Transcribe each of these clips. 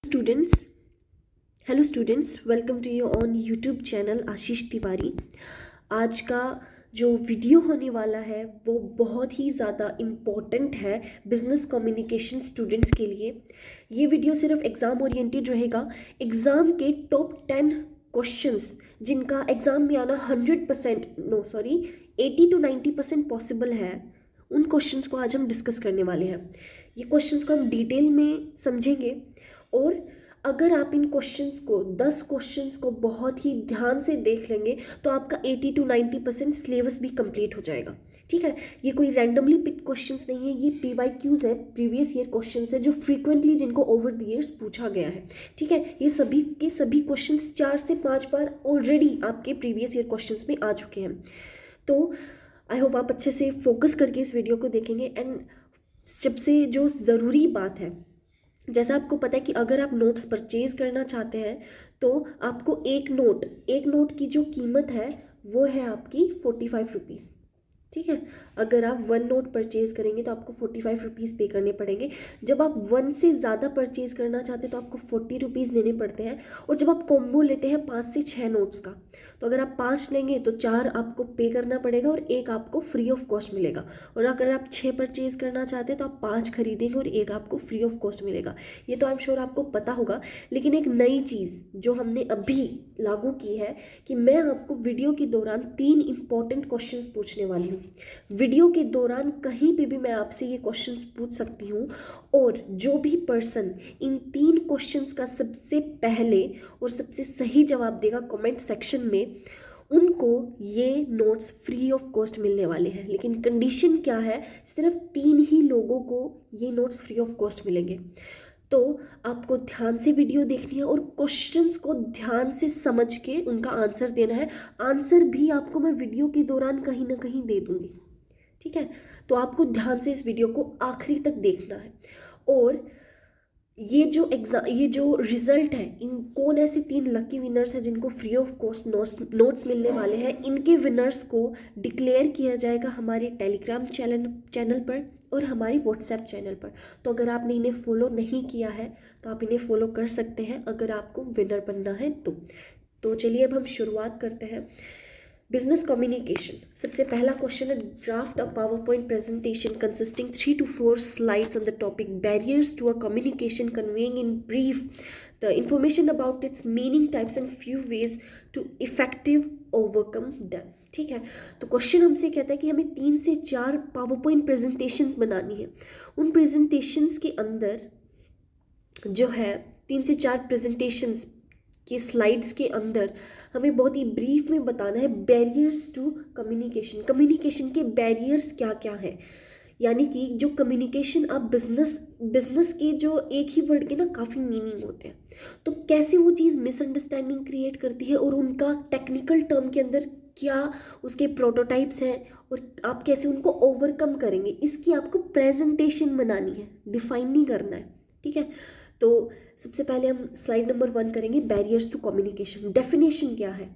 students hello students, welcome to you on YouTube channel Ashish Tiwari. आज का जो वीडियो होने वाला है वो बहुत ही ज़्यादा इम्पॉर्टेंट है बिजनेस कम्युनिकेशन स्टूडेंट्स के लिए। ये वीडियो सिर्फ एग्ज़ाम ओरिएंटेड रहेगा। एग्ज़ाम के टॉप 10 क्वेश्चंस जिनका एग्ज़ाम में आना 80 to 90% पॉसिबल है, उन क्वेश्चंस को आज हम डिस्कस करने वाले हैं। ये क्वेश्चंस को हम डिटेल में समझेंगे और अगर आप इन क्वेश्चंस को 10 क्वेश्चंस को बहुत ही ध्यान से देख लेंगे तो आपका 80 to 90% सिलेबस भी कंप्लीट हो जाएगा। ठीक है, ये कोई रैंडमली पिक क्वेश्चंस नहीं है, ये PYQs है, प्रीवियस ईयर क्वेश्चंस है जो फ्रीक्वेंटली जिनको ओवर द ईयर्स पूछा गया है। ठीक है, ये सभी के सभी क्वेश्चंस 4 से 5 बार ऑलरेडी आपके प्रीवियस ईयर क्वेश्चंस में आ चुके हैं। तो आई होप आप अच्छे से फोकस करके इस वीडियो को देखेंगे। एंड सबसे जो ज़रूरी बात है, जैसा आपको पता है कि अगर आप नोट्स परचेज करना चाहते हैं तो आपको एक नोट की जो कीमत है वो है आपकी 45 रुपीज़। ठीक है, अगर आप 1 नोट परचेज करेंगे तो आपको 45 रुपीज़ पे करने पड़ेंगे। जब आप 1 से ज़्यादा परचेज करना चाहते हैं तो आपको 40 रुपीज़ देने पड़ते हैं। और जब आप कॉम्बो लेते हैं 5 से 6 नोट्स का, तो अगर आप 5 लेंगे तो 4 आपको पे करना पड़ेगा और 1 आपको फ्री ऑफ कॉस्ट मिलेगा। और अगर आप 6 परचेज करना चाहते हैं तो आप 5 खरीदेंगे और 1 आपको फ्री ऑफ कॉस्ट मिलेगा। ये तो आई एम श्योर आपको पता होगा। लेकिन एक नई चीज़ जो हमने अभी लागू की है कि मैं आपको वीडियो के दौरान 3 इंपॉर्टेंट क्वेश्चंस पूछने वाली हूँ। वीडियो के दौरान कहीं पे भी मैं आपसे ये क्वेश्चंस पूछ सकती हूँ और जो भी पर्सन इन 3 क्वेश्चंस का सबसे पहले और सबसे सही जवाब देगा कमेंट सेक्शन में, उनको ये नोट्स फ्री ऑफ कॉस्ट मिलने वाले हैं। लेकिन कंडीशन क्या है, सिर्फ 3 ही लोगों को ये नोट्स फ्री ऑफ कॉस्ट मिलेंगे। तो आपको ध्यान से वीडियो देखनी है और क्वेश्चंस को ध्यान से समझ के उनका आंसर देना है। आंसर भी आपको मैं वीडियो के दौरान कहीं ना कहीं दे दूंगी। ठीक है, तो आपको ध्यान से इस वीडियो को आखिरी तक देखना है। और ये जो रिजल्ट है, इन कौन ऐसे 3 लकी विनर्स हैं जिनको फ्री ऑफ कॉस्ट नोट्स मिलने वाले हैं, इनके विनर्स को डिक्लेयर किया जाएगा हमारे टेलीग्राम चैनल पर और हमारी व्हाट्सएप चैनल पर। तो अगर आपने इन्हें फॉलो नहीं किया है तो आप इन्हें फॉलो कर सकते हैं अगर आपको विनर बनना है तो चलिए अब हम शुरुआत करते हैं। बिजनेस कम्युनिकेशन, सबसे पहला क्वेश्चन है, draft a power point presentation consisting 3 to 4 slides on the topic barriers to a communication, conveying in brief the information about its meaning, types and few ways to effective overcome them। ठीक है, तो question हमसे कहता है कि हमें 3 से 4 power point presentations बनानी है। उन प्रेजेंटेशंस के अंदर जो है 3 से 4 प्रेजेंटेशंस के स्लाइड्स के अंदर हमें बहुत ही ब्रीफ में बताना है बैरियर्स टू कम्युनिकेशन के बैरियर्स क्या क्या हैं। यानी कि जो कम्युनिकेशन, आप बिजनेस के जो एक ही वर्ड के ना काफ़ी मीनिंग होते हैं, तो कैसे वो चीज़ मिसअंडरस्टैंडिंग क्रिएट करती है और उनका टेक्निकल टर्म के अंदर क्या उसके प्रोटोटाइप्स हैं और आप कैसे उनको ओवरकम करेंगे, इसकी आपको प्रेजेंटेशन बनानी है, डिफाइन नहीं करना है। ठीक है, तो सबसे पहले हम स्लाइड नंबर 1 करेंगे, बैरियर्स टू कम्युनिकेशन। डेफिनेशन क्या है,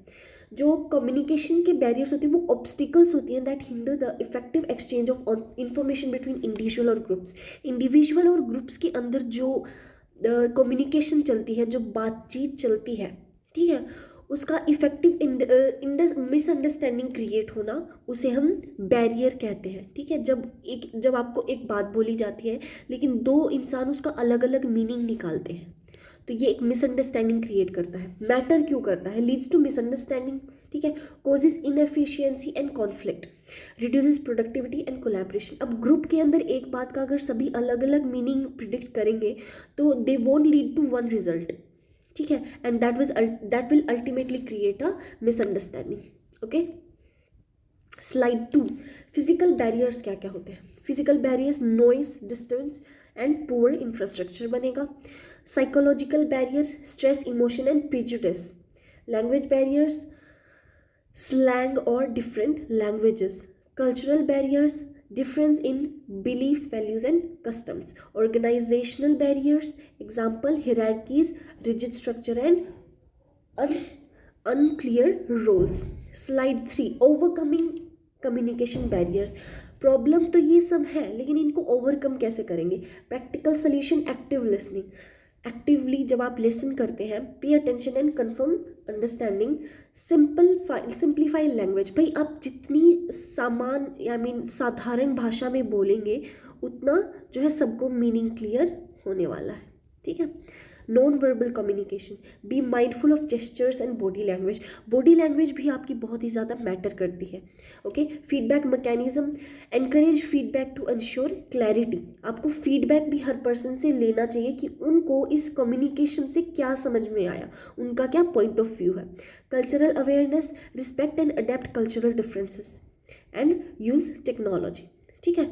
जो कम्युनिकेशन के बैरियर्स होते हैं वो ऑब्स्टिकल्स होती हैं that hinder the effective exchange of information between individual और ग्रुप्स। इंडिविजुअल और ग्रुप्स के अंदर जो कम्युनिकेशन चलती है, जो बातचीत चलती है, ठीक है, उसका इफेक्टिव मिसअंडरस्टैंडिंग क्रिएट होना, उसे हम बैरियर कहते हैं। ठीक है, जब आपको एक बात बोली जाती है लेकिन 2 इंसान उसका अलग अलग मीनिंग निकालते हैं तो ये एक मिसअंडरस्टैंडिंग क्रिएट करता है। मैटर क्यों करता है, लीड्स टू मिसअंडरस्टैंडिंग। ठीक है, causes inefficiency and conflict, reduces productivity and collaboration. अब ग्रुप के अंदर एक बात का अगर सभी अलग अलग मीनिंग प्रिडिक्ट करेंगे तो they won't lead to one result. ठीक है, and that will ultimately create a misunderstanding. Okay, slide 2, physical barriers क्या क्या होते हैं। Physical barriers, noise, distance and poor infrastructure बनेगा। Psychological barrier, stress, emotion and prejudice. Language barriers, slang और different languages. Cultural barriers, difference in beliefs, values and customs. Organizational barriers, example hierarchies, rigid structure and unclear roles. Slide 3, overcoming communication barriers. Problem तो ये सब है लेकिन इनको overcome कैसे करेंगे। Practical solution, active listening. Actively जब आप लिसन करते हैं, pay attention and confirm understanding, simplify language. भाई आप जितनी साधारण भाषा में बोलेंगे उतना जो है सबको मीनिंग क्लियर होने वाला है, ठीक है। Non verbal communication, be mindful of gestures and body language. Body language भी आपकी बहुत ही ज़्यादा मैटर करती है, okay. Feedback mechanism, encourage feedback to ensure clarity. आपको फीडबैक भी हर पर्सन से लेना चाहिए कि उनको इस कम्युनिकेशन से क्या समझ में आया, उनका क्या पॉइंट ऑफ व्यू है। Cultural awareness, respect and adapt cultural differences and use technology, ठीक है।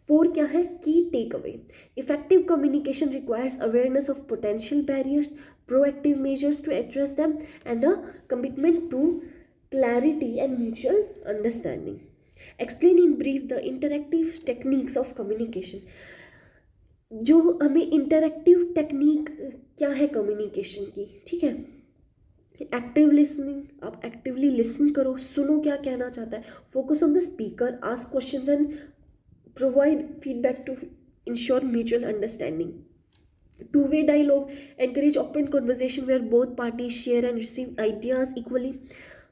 4 क्या है, key take away. Effective communication requires awareness of potential barriers, proactive measures to address them and a commitment to clarity and mutual understanding. Explain in brief the interactive techniques of communication. जो हमें interactive technique क्या है communication की, ठीक है। Active listening, आप actively listen करो, सुनो क्या कहना चाहता है। Focus on the speaker, ask questions and provide feedback to ensure mutual understanding. Two-way dialogue, encourage open conversation where both parties share and receive ideas equally.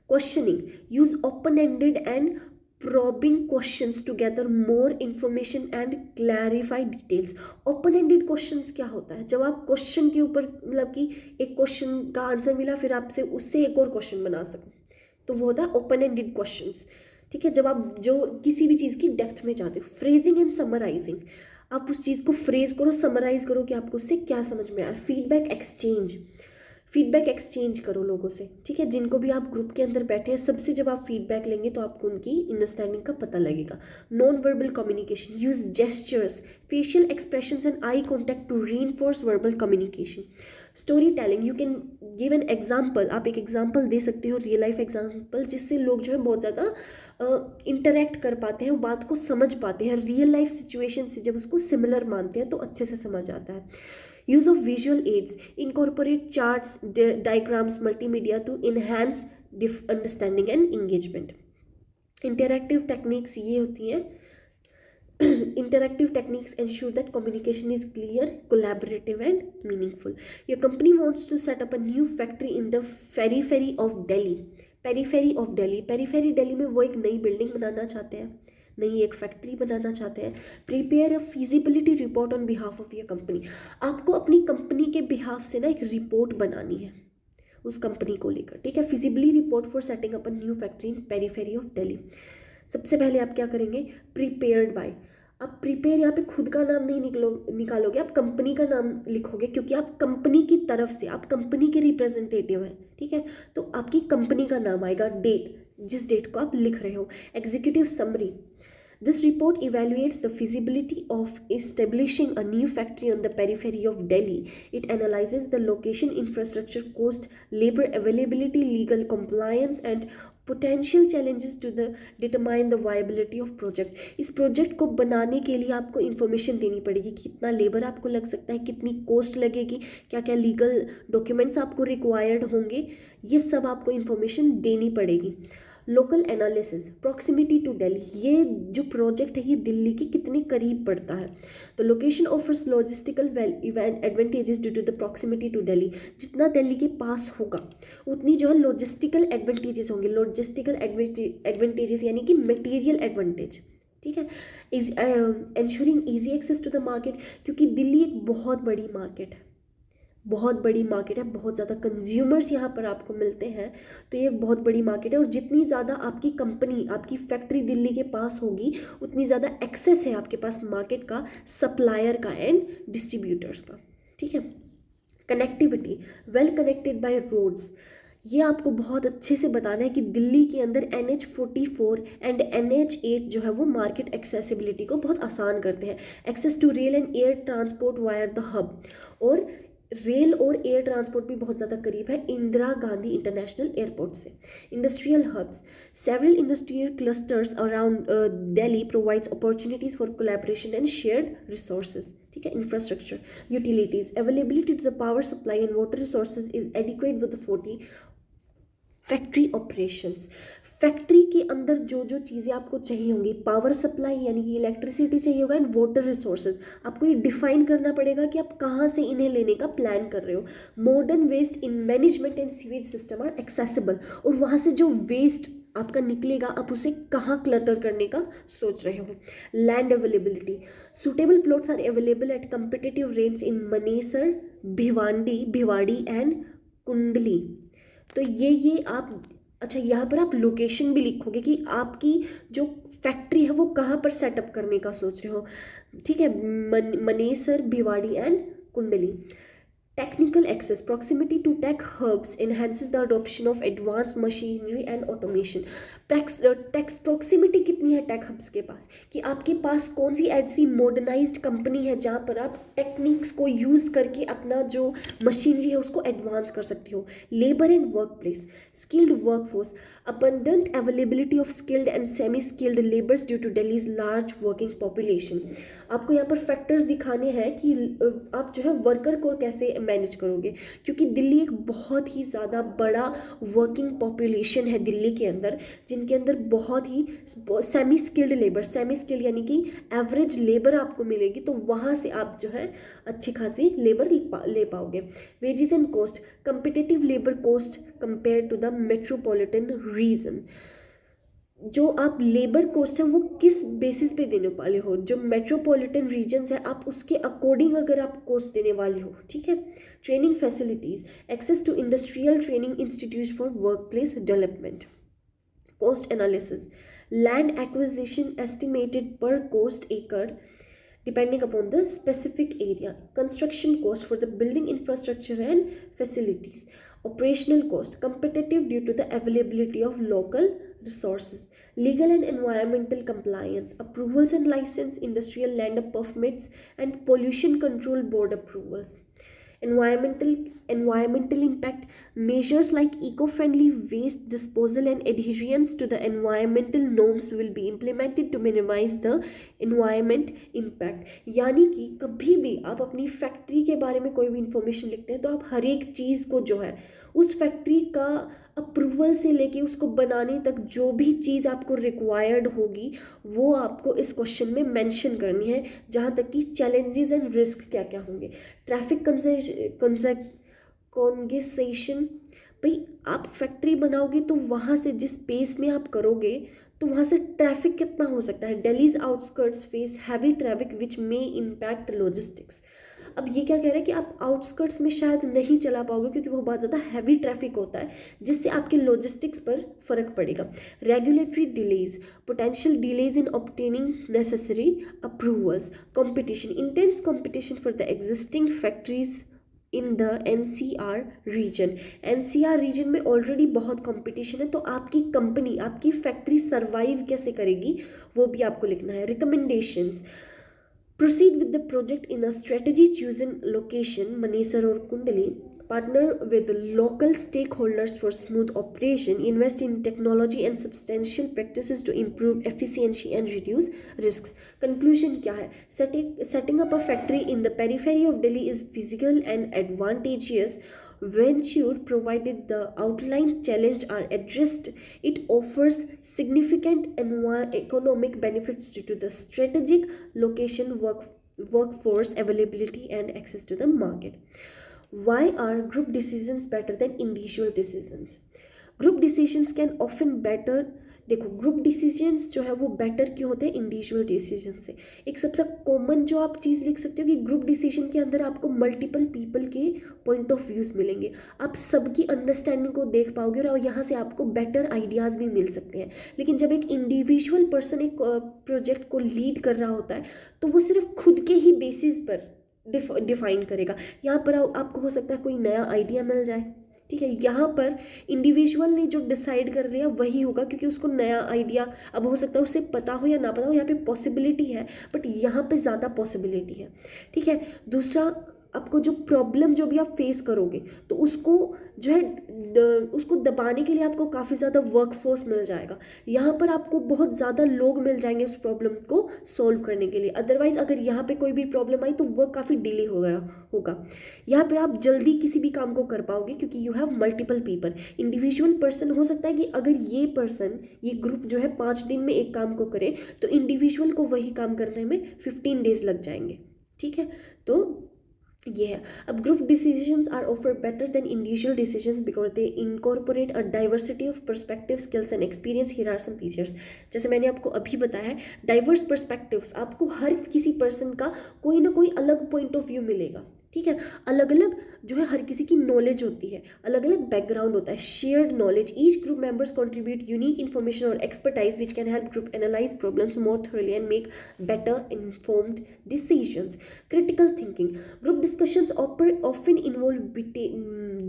Questioning, use open-ended and probing questions to gather more information and clarify details. Open-ended questions क्या होता है, जब आप question के ऊपर मतलब कि एक क्वेश्चन का आंसर मिला फिर आपसे उससे एक और क्वेश्चन बना सको, तो वो होता है ओपन एंडेड क्वेश्चंस, ठीक है। जब आप जो किसी भी चीज़ की डेप्थ में जाते हो। फ्रेजिंग एंड समराइजिंग, आप उस चीज़ को फ्रेज करो, समराइज करो कि आपको उससे क्या समझ में आया। फीडबैक एक्सचेंज करो लोगों से, ठीक है। जिनको भी आप ग्रुप के अंदर बैठे हैं सबसे जब आप फीडबैक लेंगे तो आपको उनकी अंडरस्टैंडिंग का पता लगेगा। Non verbal communication, use gestures, facial expressions and eye contact to reinforce verbal communication. Story telling, you can give an example, आप एक एग्जाम्पल दे सकते हो, रियल लाइफ एग्जाम्पल, जिससे लोग जो है बहुत ज़्यादा इंटरेक्ट कर पाते हैं, बात को समझ पाते हैं। रियल लाइफ सिचुएशन से जब उसको सिमिलर मानते हैं तो अच्छे से समझ आता है। Use of visual aids, incorporate charts, diagrams, multimedia to enhance understanding and engagement. Interactive techniques ये होती हैं, interactive techniques ensure that communication is clear, collaborative and meaningful. Your company wants to set up a new factory in the periphery of Delhi. Periphery Delhi में वो एक नई building बनाना चाहते हैं, नई एक फैक्ट्री बनाना चाहते हैं। Prepare a feasibility report on behalf of your company. आपको अपनी कंपनी के बिहाफ से ना एक रिपोर्ट बनानी है उस कंपनी को लेकर, ठीक है। Feasibility report for setting up a new factory in periphery of Delhi. सबसे पहले आप क्या करेंगे, प्रिपेयर्ड बाय। आप प्रिपेयर यहाँ पे खुद का नाम नहीं निकालोगे, आप कंपनी का नाम लिखोगे, क्योंकि आप कंपनी की तरफ से, आप कंपनी के रिप्रेजेंटेटिव हैं, ठीक है। तो आपकी कंपनी का नाम आएगा, डेट, जिस डेट को आप लिख रहे हो। Executive summary, this report evaluates the feasibility of establishing a new factory on the periphery of Delhi. It analyzes the location, infrastructure, cost, labor availability, legal compliance and potential challenges to determine the viability of project. इस project को बनाने के लिए आपको information देनी पड़ेगी, कितना labour आपको लग सकता है, कितनी कॉस्ट लगेगी, क्या क्या लीगल डॉक्यूमेंट्स आपको रिक्वायर्ड होंगे, ये सब आपको इन्फॉर्मेशन देनी पड़ेगी। Local analysis, proximity to Delhi, ये जो प्रोजेक्ट है ये दिल्ली के कितने करीब पड़ता है। तो location offers logistical advantages due to the proximity to Delhi, जितना दिल्ली के पास होगा उतनी जो है लॉजिस्टिकल एडवांटेजेस होंगे। लॉजिस्टिकल एडवांटेजेस यानी कि मटेरियल एडवांटेज, ठीक है। Ensuring easy access to the market, क्योंकि दिल्ली एक बहुत बड़ी मार्केट है, बहुत ज़्यादा कंज्यूमर्स यहाँ पर आपको मिलते हैं, तो ये बहुत बड़ी मार्केट है। और जितनी ज़्यादा आपकी कंपनी, आपकी फैक्ट्री दिल्ली के पास होगी उतनी ज़्यादा एक्सेस है आपके पास मार्केट का, सप्लायर का एंड डिस्ट्रीब्यूटर्स का, ठीक है। Connectivity, well connected by roads, ये आपको बहुत अच्छे से बताना है कि दिल्ली के अंदर NH44 एंड NH8 जो है वो मार्केट एक्सेसिबिलिटी को बहुत आसान करते हैं। Access to rail and air transport via the hub, और रेल और एयर ट्रांसपोर्ट भी बहुत ज़्यादा करीब है इंदिरा गांधी इंटरनेशनल एयरपोर्ट से। Industrial hubs, several industrial clusters around Delhi provides opportunities for collaboration and shared resources, ठीक है। Infrastructure, utilities, availability to the power supply and water resources is adequate with 40 factory operations, factory के अंदर जो जो चीज़ें आपको चाहिए होंगी, पावर सप्लाई यानी कि इलेक्ट्रिसिटी चाहिए होगा, एंड वाटर रिसोर्सेज, आपको ये डिफाइन करना पड़ेगा कि आप कहाँ से इन्हें लेने का प्लान कर रहे हो। Modern waste in management and sewage system are accessible, और वहाँ से जो वेस्ट आपका निकलेगा आप उसे कहाँ क्लटर करने का सोच रहे हो। Land availability, suitable plots are available at competitive rates in Manesar, Bhiwadi and Kundli. तो ये आप, अच्छा यहाँ पर आप लोकेशन भी लिखोगे कि आपकी जो फैक्ट्री है वो कहाँ पर सेटअप करने का सोच रहे हो, ठीक है। मनेसर, भिवाड़ी एंड कुंडली। Technical access, proximity to tech hubs enhances the adoption of advanced machinery and automation. Proximity कितनी है टेक हब्स के पास, कि आपके पास कौन सी ऐसी मॉडर्नाइज्ड कंपनी है जहाँ पर आप टेक्निक्स को यूज़ करके अपना जो मशीनरी है उसको एडवांस कर सकते हो। Labour and work place, skilled workforce, abundant availability of skilled and semi skilled laborers due to Delhi's large working population। आपको यहाँ पर फैक्टर्स दिखाने हैं कि आप जो है वर्कर को कैसे मैनेज करोगे, क्योंकि दिल्ली एक बहुत ही ज़्यादा बड़ा वर्किंग पॉपुलेशन है दिल्ली के अंदर, जिनके अंदर बहुत ही semi skilled labour, semi skilled यानी कि एवरेज लेबर आपको मिलेगी, तो वहाँ से आप जो है अच्छी खासी लेबर ले पाओगे। Wages and cost, competitive labour cost compare to the metropolitan region. जो आप लेबर कॉस्ट है वो किस बेसिस पे देने वाले हो, जो मेट्रोपॉलिटन रीजन्स है आप उसके अकॉर्डिंग अगर आप कॉस्ट देने वाले हो, ठीक है। Training facilities, access to industrial training institute for work place development. Cost analysis, land acquisition estimated per cost एकड़ depending upon the specific area. Construction cost for the building infrastructure and facilities. Operational cost, competitive due to the availability of local resources. Legal and environmental compliance, approvals and license, industrial land permits and pollution control board approvals. Environmental impact, measures like eco-friendly waste disposal and adherence to the environmental norms will be implemented to minimize the environment impact। यानी कि कभी भी आप अपनी factory के बारे में कोई भी इंफॉर्मेशन लिखते हैं तो आप हर एक चीज़ को जो है उस फैक्ट्री का अप्रूवल से लेके उसको बनाने तक जो भी चीज़ आपको रिक्वायर्ड होगी वो आपको इस क्वेश्चन में मेंशन करनी है, जहाँ तक कि चैलेंजेस एंड रिस्क क्या क्या होंगे। ट्रैफिक कॉन्जेशन, भाई आप फैक्ट्री बनाओगे तो वहाँ से जिस पेस में आप करोगे तो वहाँ से ट्रैफिक कितना हो सकता है। Delhi's outskirts face heavy traffic which may impact logistics. अब ये क्या कह रहे हैं कि आप आउटस्कर्ट्स में शायद नहीं चला पाओगे क्योंकि वो बहुत ज़्यादा हैवी ट्रैफिक होता है, जिससे आपके लॉजिस्टिक्स पर फर्क पड़ेगा। Regulatory delays, potential delays in obtaining necessary approvals. Competition, intense competition for the existing factories in the NCR region. NCR region में ऑलरेडी बहुत कंपटीशन है, तो आपकी कंपनी, आपकी फैक्ट्री सर्वाइव कैसे करेगी वो भी आपको लिखना है। Recommendations, proceed with the project in a strategy chosen location, Manesar or Kundali. Partner with local stakeholders for smooth operation. Invest in technology and substantial practices to improve efficiency and reduce risks. Conclusion क्या है? Setting up a factory in the periphery of Delhi is feasible and advantageous venture provided the outlined challenges are addressed. It offers significant economic benefits due to the strategic location, workforce availability and access to the market. Why are group decisions better than individual decisions? Group decisions can often better, देखो group decisions जो है वो better क्यों होते हैं individual decision से। एक सबसे कॉमन जो आप चीज़ लिख सकते हो कि ग्रुप डिसीजन के अंदर आपको मल्टीपल पीपल के पॉइंट ऑफ व्यूज़ मिलेंगे, आप सबकी अंडरस्टैंडिंग को देख पाओगे और यहाँ से आपको बेटर आइडियाज़ भी मिल सकते हैं। लेकिन जब एक इंडिविजुअल पर्सन एक प्रोजेक्ट को लीड कर रहा होता है तो वो सिर्फ खुद के ही बेसिस पर डिफाइन करेगा। यहाँ पर आपको हो सकता है कोई नया आइडिया मिल जाए, ठीक है। यहाँ पर इंडिविजुअल ने जो डिसाइड कर लिया वही होगा क्योंकि उसको नया आइडिया, अब हो सकता है उसे पता हो या ना पता हो, यहाँ पे पॉसिबिलिटी है बट यहाँ पे ज़्यादा पॉसिबिलिटी है, ठीक है। दूसरा, आपको जो प्रॉब्लम जो भी आप फेस करोगे तो उसको जो है उसको दबाने के लिए आपको काफ़ी ज़्यादा वर्कफोर्स मिल जाएगा। यहाँ पर आपको बहुत ज़्यादा लोग मिल जाएंगे उस प्रॉब्लम को सॉल्व करने के लिए। अदरवाइज़ अगर यहाँ पे कोई भी प्रॉब्लम आई तो वर्क काफ़ी डिले हो गया होगा। यहाँ पे आप जल्दी किसी भी काम को कर पाओगे क्योंकि you have multiple people. Individual person हो सकता है कि अगर ये ग्रुप जो है 5 दिन में एक काम को करे तो इंडिविजुअल को वही काम करने में 15 डेज लग जाएंगे। ठीक है, तो ये है। अब group decisions are offer better than individual decisions because they incorporate a diversity of perspective, skills and experience. Here are some features. जैसे मैंने आपको अभी बताया है, डाइवर्स पर्सपेक्टिव्स, आपको हर किसी पर्सन का कोई ना कोई अलग पॉइंट ऑफ व्यू मिलेगा। ठीक है, अलग अलग जो है हर किसी की नॉलेज होती है, अलग अलग बैकग्राउंड होता है, shared knowledge. Each group members contribute unique information और expertise which can help group analyse problems more thoroughly and make better informed decisions. Critical thinking. Group discussions often involve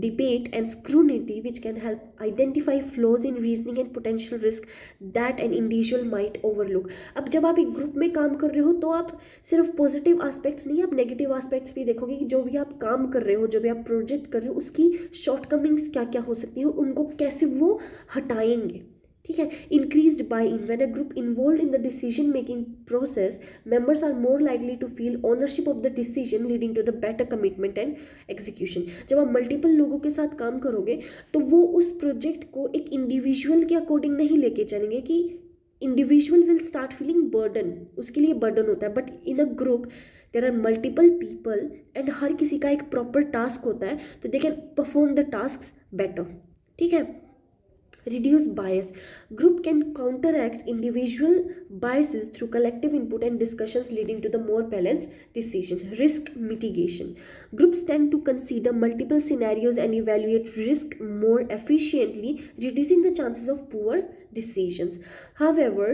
debate and scrutiny, which can help identify flaws in reasoning and potential risk that an individual might overlook. अब जब आप एक group में काम कर रहे हो तो आप सिर्फ पॉजिटिव एस्पेक्ट्स नहीं, आप नेगेटिव एस्पेक्ट्स भी देखोगे कि जो भी आप काम कर रहे हो, जो भी आप प्रोजेक्ट कर रहे हो, उसकी शॉर्टकमिंग्स क्या क्या हो सकती है, उनको कैसे वो हटाएंगे। ठीक है, increased buy in. When a group involve in the decision making process, members are more likely to feel ownership of the decision leading to the better commitment and execution. जब आप मल्टीपल लोगों के साथ काम करोगे तो वो उस प्रोजेक्ट को एक इंडिविजुअल के अकॉर्डिंग नहीं लेके चलेंगे कि individual will start feeling burden, उसके लिए बर्डन होता है। But in a group there are multiple people and हर किसी का एक प्रॉपर टास्क होता है, तो they can perform the task better. ठीक है, reduce bias. Group can counteract individual biases through collective input and discussions, leading to the more balanced decision. Risk mitigation. Groups tend to consider multiple scenarios and evaluate risk more efficiently, reducing the chances of poor decisions. However,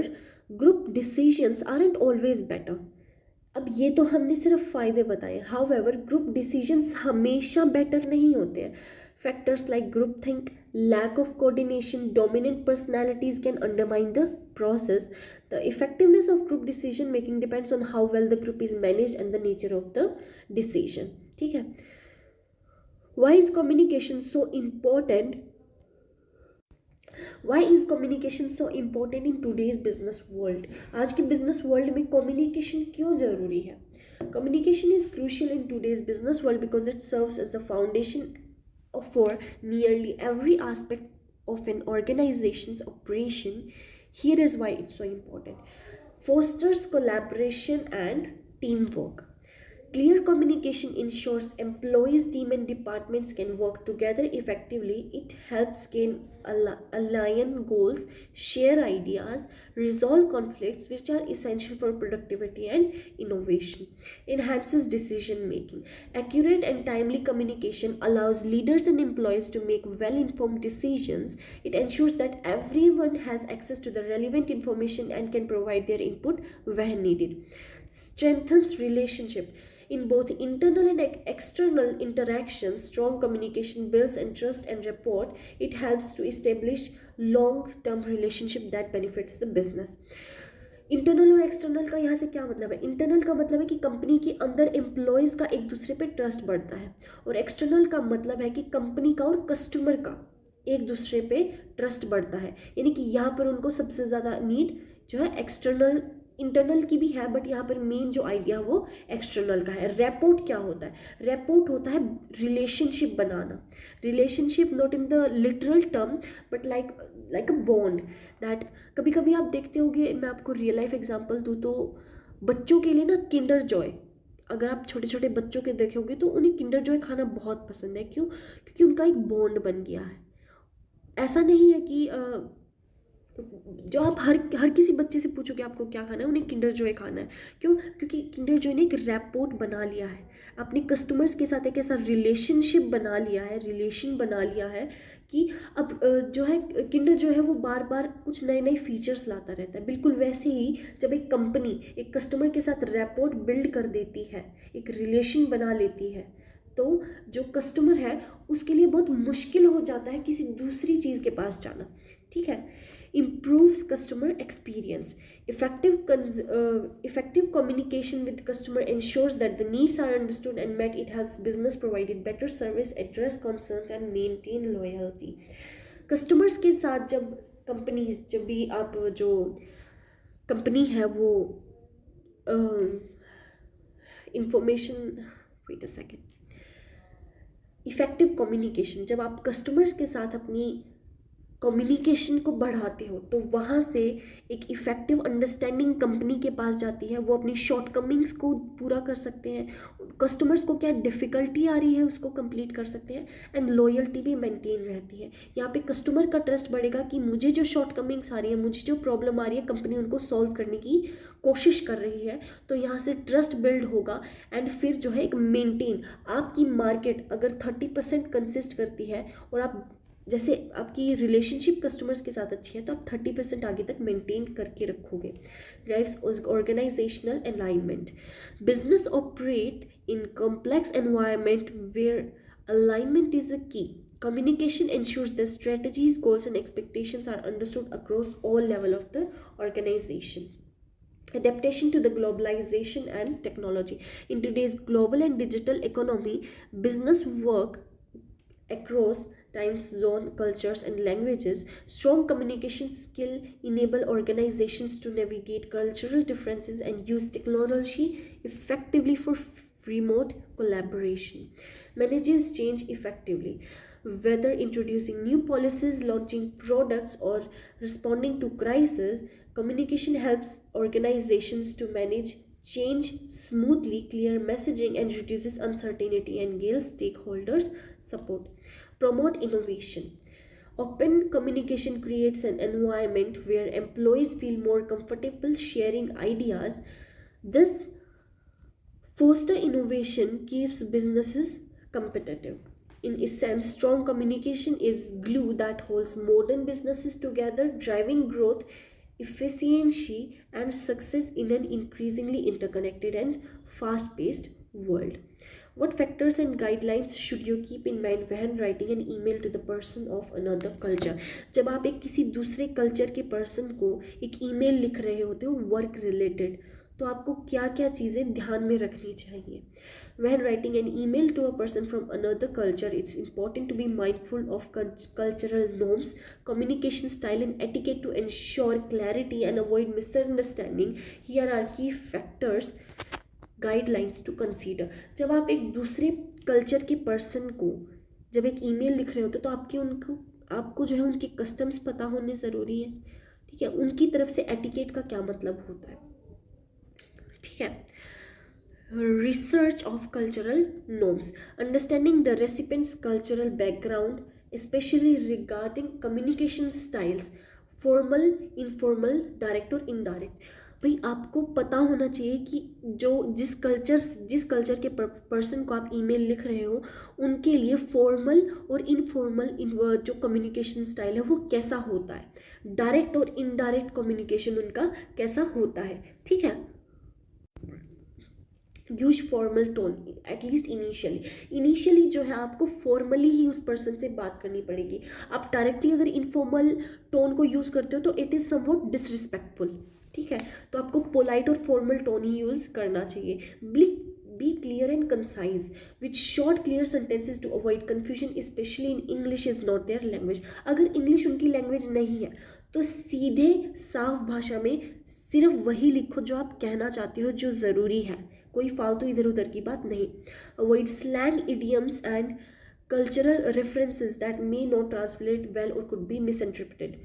group decisions aren't always better. अब ये तो हमने सिर्फ फ़ायदे बताए। However, group decisions हमेशा better नहीं होते हैं। Factors like group think, lack of coordination, dominant personalities can undermine the process. The effectiveness of group decision making depends on how well the group is managed and the nature of the decision. ठीक है, why is communication so important? Why is communication so important in today's business world? आज के business world में communication क्यों ज़रूरी है? Communication is crucial in today's business world because it serves as the foundation for nearly every aspect of an organization's operation. Here is why it's so important. Fosters collaboration and teamwork. Clear communication ensures employees, team and departments can work together effectively. It helps gain align goals, share ideas, resolve conflicts which are essential for productivity and innovation. Enhances decision making. Accurate and timely communication allows leaders and employees to make well-informed decisions. It ensures that everyone has access to the relevant information and can provide their input when needed. Strengthens relationship. In both internal and external interactions, strong communication builds and trust and rapport. It helps to establish long-term relationship that benefits the business. Internal और external का यहाँ से क्या मतलब है? Internal का मतलब है कि कंपनी के अंदर एम्प्लॉयज़ का एक दूसरे पे ट्रस्ट बढ़ता है, और एक्सटर्नल का मतलब है कि कंपनी का और कस्टमर का एक दूसरे पे ट्रस्ट बढ़ता है। यानी कि यहाँ पर उनको सबसे ज़्यादा नीड जो है एक्सटर्नल, इंटरनल की भी है, बट यहाँ पर मेन जो आइडिया वो एक्सटर्नल का है। रैपोर्ट क्या होता है? रैपोर्ट होता है relationship banana. Relationship not in the literal term but like a bond that, कभी कभी आप देखते होंगे, मैं आपको रियल लाइफ एग्जांपल दूँ तो बच्चों के लिए ना किंडर जॉय, अगर आप छोटे छोटे बच्चों के देखोगे तो उन्हें किंडर जॉय खाना बहुत पसंद है। क्यों? क्योंकि उनका एक बॉन्ड बन गया है। ऐसा नहीं है कि जो आप हर किसी बच्चे से पूछोगे आपको क्या खाना है, उन्हें किंडर जॉय खाना है। क्यों? क्योंकि किंडर जॉय ने एक रैपोर्ट बना लिया है, अपने कस्टमर्स के साथ एक ऐसा रिलेशनशिप बना लिया है, रिलेशन बना लिया है कि अब जो है किंडर जो है वो बार बार कुछ नए नए फीचर्स लाता रहता है। बिल्कुल वैसे ही जब एक कंपनी एक कस्टमर के साथ रैपोर्ट बिल्ड कर देती है, एक रिलेशन बना लेती है, तो जो कस्टमर है उसके लिए बहुत मुश्किल हो जाता है किसी दूसरी चीज़ के पास जाना, ठीक है। improves customer experience. Effective communication with customer ensures that the needs are understood and met. It helps business provided better service, address concerns and maintain loyalty. customers के साथ जब भी आप जो कंपनी है वो information, wait a second, effective communication, जब आप कस्टमर्स के साथ अपनी कम्युनिकेशन को बढ़ाते हो तो वहाँ से एक इफ़ेक्टिव अंडरस्टैंडिंग कंपनी के पास जाती है, वो अपनी शॉर्टकमिंग्स को पूरा कर सकते हैं, कस्टमर्स को क्या डिफ़िकल्टी आ रही है उसको कंप्लीट कर सकते हैं, एंड लॉयल्टी भी मेंटेन रहती है। यहाँ पे कस्टमर का ट्रस्ट बढ़ेगा कि मुझे जो शॉर्टकमिंग्स आ रही है, मुझे जो प्रॉब्लम आ रही है, कंपनी उनको सॉल्व करने की कोशिश कर रही है, तो यहाँ से ट्रस्ट बिल्ड होगा। एंड फिर जो है एक मेंटेन, आपकी मार्केट अगर 30% कंसिस्ट करती है और आप जैसे आपकी रिलेशनशिप कस्टमर्स के साथ अच्छी है तो आप 30% आगे तक मेंटेन करके रखोगे। Drives organisational alignment, business operate in complex environment where alignment is a key. Communication ensures that strategies, goals and expectations are understood across all levels of the organization. Adaptation to the globalization and technology. In today's global and digital economy, business work across time zone, cultures and languages. Strong communication skill enable organizations to navigate cultural differences and use technology effectively for remote collaboration. Manages change effectively, whether introducing new policies, launching products or responding to crises. Communication helps organizations to manage change smoothly. Clear messaging and reduces uncertainty and gains stakeholders support. Promote innovation. Open communication creates an environment where employees feel more comfortable sharing ideas. This foster innovation, keeps businesses competitive. In essence, strong communication is glue that holds modern businesses together, driving growth, efficiency, and success in an increasingly interconnected and fast-paced world. What factors and guidelines should you keep in mind when writing an email to the person of another culture? जब आप एक किसी दूसरे culture के person को एक email लिख रहे होते हो वर्क रिलेटेड, तो आपको क्या क्या चीज़ें ध्यान में रखनी चाहिए? When writing an email to a person from another culture, it's important to be mindful of cultural norms, communication style and etiquette to ensure clarity and avoid misunderstanding. Here are key factors, guidelines to consider. जब आप एक दूसरे culture के person को जब एक email लिख रहे होते तो आपको जो है उनके कस्टम्स पता होने ज़रूरी है, ठीक है, उनकी तरफ से एटिकेट का क्या मतलब होता है, ठीक है. Research of cultural norms, understanding the recipients cultural background specially regarding communication styles, formal, informal, direct और इनडायरेक्ट. भाई आपको पता होना चाहिए कि जिस कल्चर के पर्सन को आप ईमेल लिख रहे हो उनके लिए फॉर्मल और इनफॉर्मल जो कम्युनिकेशन स्टाइल है वो कैसा होता है, डायरेक्ट और इनडायरेक्ट कम्युनिकेशन उनका कैसा होता है, ठीक है. Use formal tone at least initially जो है आपको फॉर्मली ही उस पर्सन से बात करनी पड़ेगी. आप डायरेक्टली अगर इनफॉर्मल टोन को यूज़ करते हो तो इट इज़ समवॉट डिसरिस्पेक्टफुल, ठीक है. तो आपको पोलाइट और फॉर्मल टोन ही यूज़ करना चाहिए. Be clear and concise with short clear sentences to avoid confusion, specially in English is not their language. अगर इंग्लिश उनकी लैंग्वेज नहीं है तो सीधे साफ भाषा में सिर्फ वही लिखो जो आप कहना चाहते हो, जो ज़रूरी है, कोई फालतू इधर उधर की बात नहीं. Avoid slang, idioms and cultural references that may not translate well और कुड बी मिस इंटरप्रेटेड.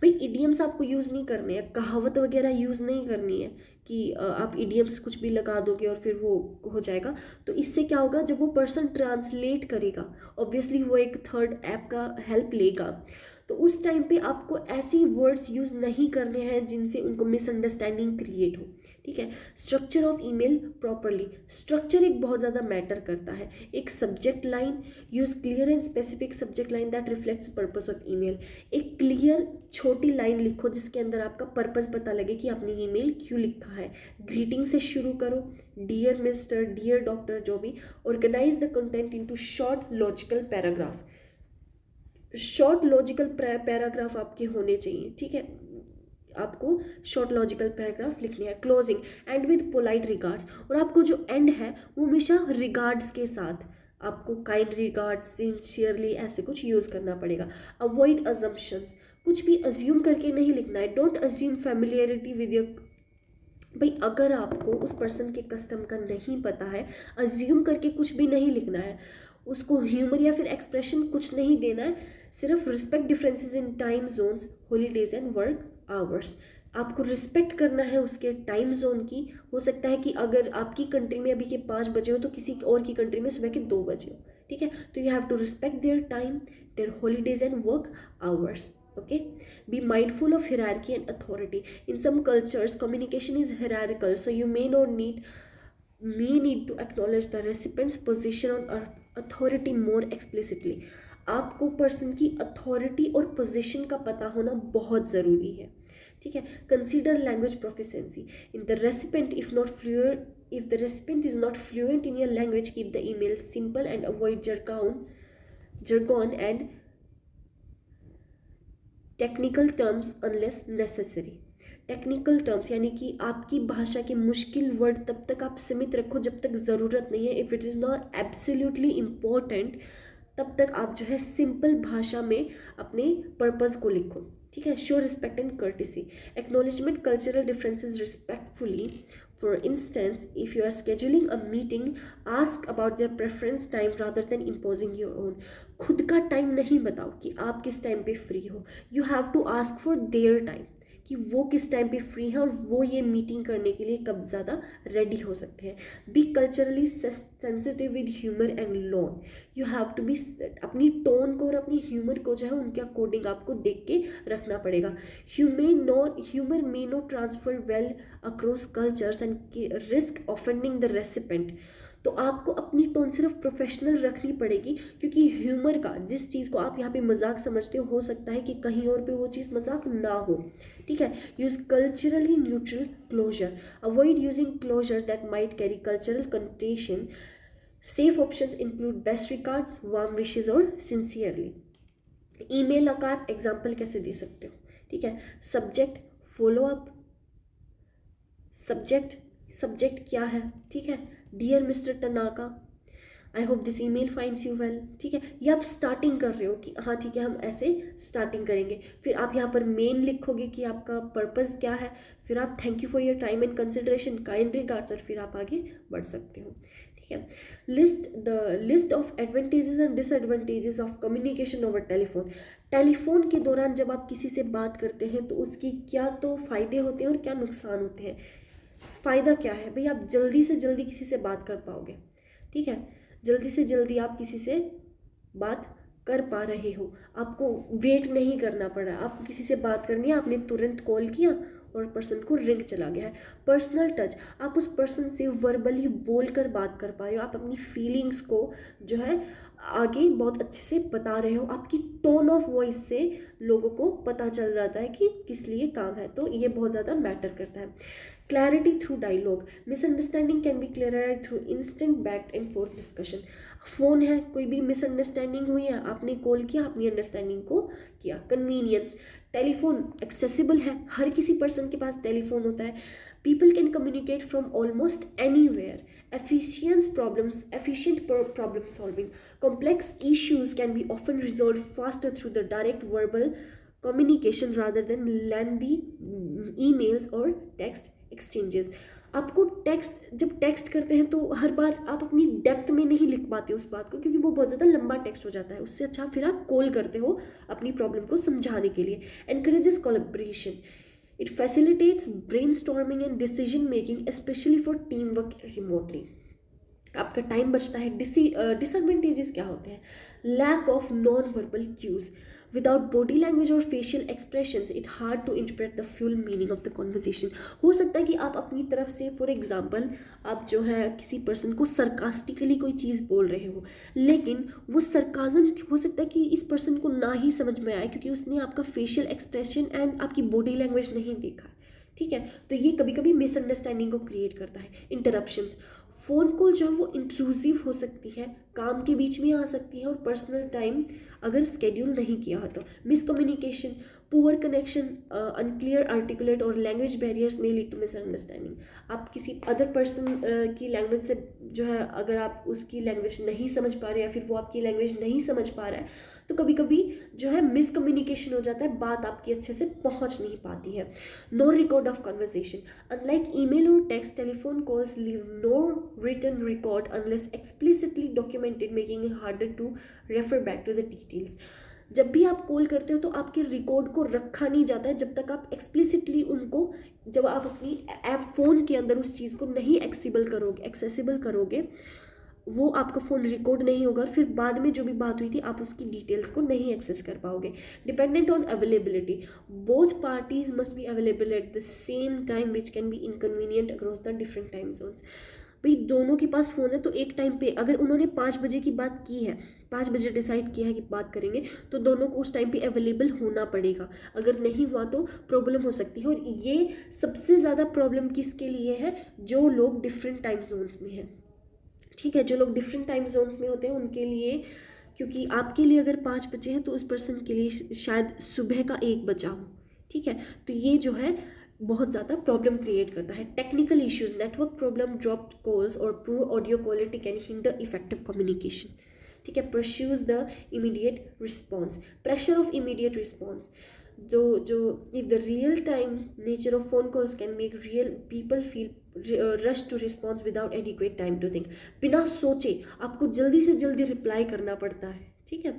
भाई इडियम्स आपको यूज़ नहीं करने हैं, कहावत वगैरह यूज़ नहीं करनी है कि आप इडियम्स कुछ भी लगा दोगे और फिर वो हो जाएगा. तो इससे क्या होगा, जब वो पर्सन ट्रांसलेट करेगा ऑब्वियसली वो एक थर्ड ऐप का हेल्प लेगा, तो उस टाइम पे आपको ऐसी वर्ड्स यूज़ नहीं करने हैं जिनसे उनको मिसअंडरस्टैंडिंग क्रिएट हो, ठीक है. Structure of email properly, structure एक बहुत ज़्यादा मैटर करता है. एक subject line, use clear and specific subject line that reflects purpose of email. एक क्लियर छोटी लाइन लिखो जिसके अंदर आपका पर्पस पता लगे कि आपने ईमेल क्यों लिखा है। ग्रीटिंग से शुरू करो, डियर मिस्टर, डियर डॉक्टर, जो भी। Organise the content into short logical paragraph. Short logical paragraph आपके होने चाहिए, ठीक है। आपको शॉर्ट लॉजिकल पैराग्राफ लिखने हैं। Closing and with polite regards, और आपको जो एंड है वो हमेशा रिगार्ड्स के साथ, आपको काइंड रिगार्ड्स, सिंसियरली, ऐसे कुछ यूज़ करना पड़ेगा। अवॉइड अजम्पशंस, कुछ भी अज्यूम करके नहीं लिखना है। Don't assume familiarity with your, भाई अगर आपको उस पर्सन के कस्टम का नहीं पता है, अज्यूम करके कुछ भी नहीं लिखना है, उसको ह्यूमर या फिर एक्सप्रेशन कुछ नहीं देना है। सिर्फ respect differences in time zones, holidays and work hours. आपको रिस्पेक्ट करना है उसके टाइम जोन की। हो सकता है कि अगर आपकी कंट्री में अभी के 5 बजे हो तो किसी और की कंट्री में सुबह के 2 बजे हो, ठीक है। तो you have to respect their time, their holidays and work hours. Okay, be mindful of hierarchy and authority. In some cultures communication is hierarchical, so you may need to acknowledge the recipient's position on authority more explicitly. आपको person की authority और position का पता होना बहुत ज़रूरी है, ठीक है। Consider language proficiency in the recipient if the recipient is not fluent in your language, keep the email simple and avoid jargon and technical terms unless necessary. Technical terms यानी कि आपकी भाषा के मुश्किल वर्ड तब तक आप सीमित रखो जब तक ज़रूरत नहीं है। If it is not absolutely important तब तक आप जो है सिंपल भाषा में अपने पर्पज़ को लिखो, ठीक है। Show respect and courtesy, acknowledgement cultural differences respectfully. For instance, if you are scheduling a meeting, ask about their preference time rather than imposing your own. खुद का टाइम नहीं बताओ कि आप किस टाइम पे फ्री हो। You have to ask for their time, कि वो किस टाइम पे फ्री है और वो ये मीटिंग करने के लिए कब ज़्यादा रेडी हो सकते हैं। Be culturally sensitive with humour and lawn. You have to be, अपनी टोन को और अपनी ह्यूमर को जो है उनके अकॉर्डिंग आपको देख के रखना पड़ेगा। Humour may not transfer well across cultures and risk offending the recipient. तो आपको अपनी टोन सिर्फ प्रोफेशनल रखनी पड़ेगी, क्योंकि ह्यूमर का, जिस चीज़ को आप यहाँ पे मजाक समझते हो सकता है कि कहीं और पे वो चीज़ मजाक ना हो, ठीक है। Use culturally neutral closure, avoid using closure that might carry cultural connotation. Safe options include best regards, warm wishes और सिंसियरली। ईमेल का आप एग्जाम्पल कैसे दे सकते हो, ठीक है। सब्जेक्ट फॉलो अप, सब्जेक्ट क्या है, ठीक है। Dear mister Tanaka, I hope this email finds you well, ठीक है। ये आप स्टार्टिंग कर रहे हो कि हाँ ठीक है हम ऐसे स्टार्टिंग करेंगे। फिर आप यहाँ पर मेन लिखोगे कि आपका पर्पज़ क्या है। फिर आप thank you for your time and consideration, kind regards, और फिर आप आगे बढ़ सकते हो, ठीक है। List of advantages and disadvantages of communication over telephone. Telephone के दौरान जब आप किसी से बात करते हैं तो उसकी क्या तो फ़ायदे होते हैं और क्या नुकसान होते हैं। फ़ायदा क्या है भाई, आप जल्दी से जल्दी किसी से बात कर पाओगे, ठीक है। जल्दी से जल्दी आप किसी से बात कर पा रहे हो, आपको वेट नहीं करना पड़ा। आपको किसी से बात करनी है, आपने तुरंत कॉल किया और पर्सन को रिंग चला गया है। पर्सनल टच, आप उस पर्सन से वर्बली बोल कर बात कर पा रहे हो, आप अपनी फीलिंग्स को जो है आगे बहुत अच्छे से बता रहे हो। आपकी टोन ऑफ वॉइस से लोगों को पता चल जाता है कि किस लिए काम है, तो ये बहुत ज़्यादा मैटर करता है। Clarity through dialogue, misunderstanding can be clarified through instant back and forth discussion. Phone है, कोई भी मिसअंडरस्टैंडिंग हुई है, आपने कॉल किया, अपनी अंडरस्टैंडिंग को किया। कन्वीनियंस, टेलीफोन एक्सेसिबल है, हर किसी पर्सन के पास टेलीफोन होता है। People can communicate from almost anywhere. Efficient problem solving, complex issues can be often resolve faster through the direct verbal communication rather than lengthy emails or text exchanges। आपको जब text करते हैं तो हर बार आप अपनी डेप्थ में नहीं लिख पाते उस बात को, क्योंकि वो बहुत ज़्यादा लंबा टेक्स्ट हो जाता है। उससे अच्छा फिर आप कॉल करते हो अपनी प्रॉब्लम को समझाने के लिए। Encourages collaboration, it facilitates brainstorming and decision making specially for team work remotely. आपका टाइम बचता है। डिसएडवांटेजेस क्या होते हैं? Lack of non verbal cues, without body language और facial expressions it hard to interpret the full meaning of the conversation. हो सकता है कि आप अपनी तरफ से फॉर एग्जांपल आप जो है किसी पर्सन को सरकास्टिकली कोई चीज़ बोल रहे हो, लेकिन वो सरकाज़म हो सकता है कि इस पर्सन को ना ही समझ में आए, क्योंकि उसने आपका फेशियल एक्सप्रेशन एंड आपकी बॉडी लैंग्वेज नहीं देखा, ठीक है, तो ये कभी कभी मिसअंडरस्टैंडिंग को क्रिएट करता है। इंटरप्शंस, फ़ोन कॉल जो है वो इंट्रूसिव हो सकती है, काम के बीच में आ सकती है और पर्सनल टाइम अगर स्केड्यूल नहीं किया हो तो। Miscommunication, poor connection, unclear articulate और लैंग्वेज बैरियर्स में लीड टू मिसअंडरस्टैंडिंग। आप किसी अदर पर्सन की लैंग्वेज से जो है अगर आप उसकी लैंग्वेज नहीं समझ पा रहे या फिर वो आपकी लैंग्वेज नहीं समझ पा रहा है तो कभी कभी जो है मिसकम्युनिकेशन हो जाता है, बात आपकी अच्छे से पहुंच नहीं पाती है। No record of conversation, unlike email और text, telephone calls leave no written record unless explicitly documented, making it harder to refer back to the details। जब भी आप कॉल करते हो तो आपके रिकॉर्ड को रखा नहीं जाता है जब तक आप एक्सप्लिसिटली उनको, जब आप अपनी ऐप फ़ोन के अंदर उस चीज़ को नहीं एक्सेसिबल करोगे वो आपका फ़ोन रिकॉर्ड नहीं होगा और फिर बाद में जो भी बात हुई थी आप उसकी डिटेल्स को नहीं एक्सेस कर पाओगे। Dependent on availability, both parties must be available at the same time which can be inconvenient across the different time zones. भाई दोनों के पास फ़ोन है तो एक टाइम पे अगर उन्होंने 5 बजे की बात की है, 5 बजे डिसाइड किया है कि बात करेंगे तो दोनों को उस टाइम पे अवेलेबल होना पड़ेगा। अगर नहीं हुआ तो प्रॉब्लम हो सकती है और ये सबसे ज़्यादा प्रॉब्लम किसके लिए है, जो लोग डिफरेंट टाइम जोन्स में हैं। ठीक है, जो लोग डिफरेंट टाइम जोन्स में होते हैं उनके लिए, क्योंकि आपके लिए अगर 5 बजे हैं तो उस पर्सन के लिए शायद सुबह का 1 बजा हो। ठीक है, तो ये जो है बहुत ज़्यादा प्रॉब्लम क्रिएट करता है। Technical issues, network problem, dropped calls और poor audio quality can hinder effective communication. ठीक है, pursues the immediate response, pressure of immediate response, जो if the real time nature of phone calls can make real people feel rush to response without adequate time to think। बिना सोचे आपको जल्दी से जल्दी reply करना पड़ता है। ठीक है,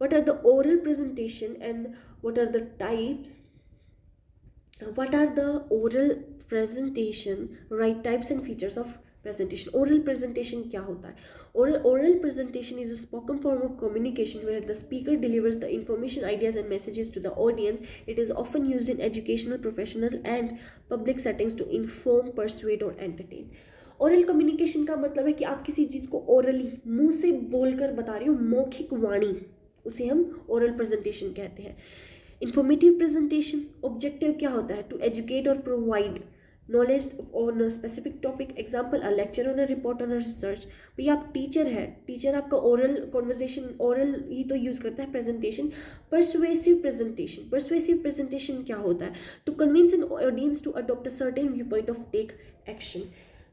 what are the oral presentation and what are the types, what are the oral presentation right types and features of presentation। oral presentation क्या होता है? oral presentation is a spoken form of communication where the speaker delivers the information, ideas and messages to the audience। it is often used in educational, professional and public settings to inform, persuade or entertain। Oral communication का मतलब है कि आप किसी चीज़ को orally मुंह से बोलकर बता रहे हो, मौखिक वाणी, उसे हम ओरल प्रेजेंटेशन कहते हैं। इंफॉर्मेटिव प्रेजेंटेशन, ऑब्जेक्टिव क्या होता है? टू एजुकेट और provide knowledge on a specific topic, example a lecture on a report on a research. भैया आप टीचर है, टीचर आपका ओरल कॉन्वर्जेशन, ओरल ही तो यूज़ करता है presentation. Persuasive presentation, persuasive presentation क्या होता है? To convince an audience to adopt a certain view point of take action.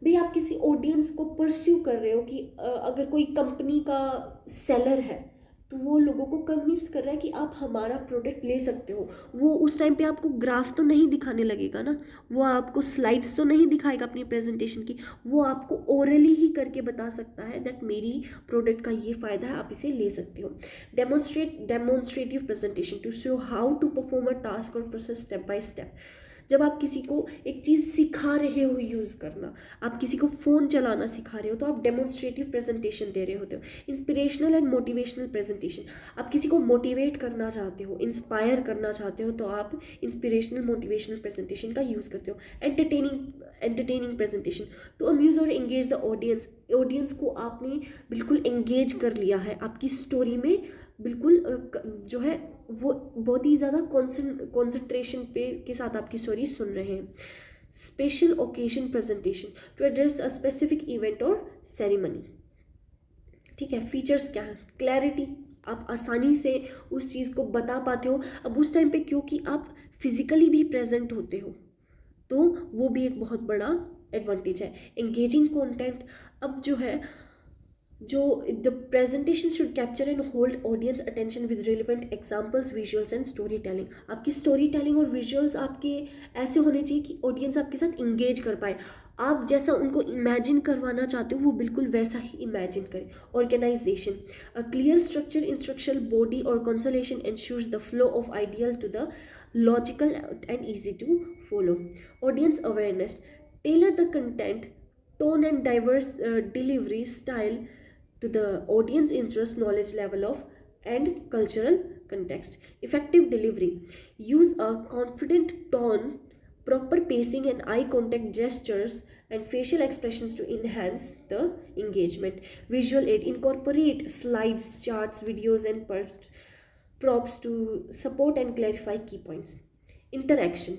भाई आप किसी ऑडियंस को परस्यू कर रहे हो कि अगर कोई कंपनी का सेलर है तो वो लोगों को कन्विंस कर रहा है कि आप हमारा प्रोडक्ट ले सकते हो। वो उस टाइम पे आपको ग्राफ तो नहीं दिखाने लगेगा ना, वो आपको स्लाइड्स तो नहीं दिखाएगा अपनी प्रेजेंटेशन की, वो आपको ओरली ही करके बता सकता है दैट मेरी प्रोडक्ट का ये फ़ायदा है, आप इसे ले सकते हो। Demonstrative presentation, to show how to perform a task or process step by step. जब आप किसी को एक चीज़ सिखा रहे हो यूज़ करना, आप किसी को फ़ोन चलाना सिखा रहे हो तो आप डेमोन्स्ट्रेटिव प्रेजेंटेशन दे रहे होते हो। इंस्पिरेशनल एंड मोटिवेशनल प्रेजेंटेशन, आप किसी को मोटिवेट करना चाहते हो, इंस्पायर करना चाहते हो तो आप इंस्पिरेशनल मोटिवेशनल प्रेजेंटेशन का यूज़ करते हो। एंटरटेनिंग प्रेजेंटेशन, टू अम्यूज़ और एंगेज द ऑडियंस, ऑडियंस को आपने बिल्कुल एंगेज कर लिया है आपकी स्टोरी में, बिल्कुल जो है वो बहुत ही ज़्यादा कॉन्सेंट्रेशन पे के साथ आपकी स्टोरी सुन रहे हैं। Special occasion presentation, to address a specific event or ceremony. ठीक है, फीचर्स क्या है? क्लैरिटी, आप आसानी से उस चीज़ को बता पाते हो। अब उस टाइम पे क्योंकि आप फिजिकली भी प्रेजेंट होते हो तो वो भी एक बहुत बड़ा एडवांटेज है। एंगेजिंग कंटेंट, अब जो है जो the presentation should capture and hold audience attention with relevant examples, visuals and story telling. आपकी स्टोरी टेलिंग और विजुअल्स आपके ऐसे होने चाहिए कि ऑडियंस आपके साथ इंगेज कर पाए, आप जैसा उनको इमेजिन करवाना चाहते हो वो बिल्कुल वैसा ही इमेजिन करें। Organization, a clear structure, instructional body और consolation ensures the flow of ideal to the logical and easy to follow. Audience awareness, tailor the content, tone and diverse delivery style to the audience interest, knowledge level of and cultural context. Effective delivery, use a confident tone, proper pacing and eye contact, gestures and facial expressions to enhance the engagement. Visual aid, incorporate slides, charts, videos and props to support and clarify key points. Interaction,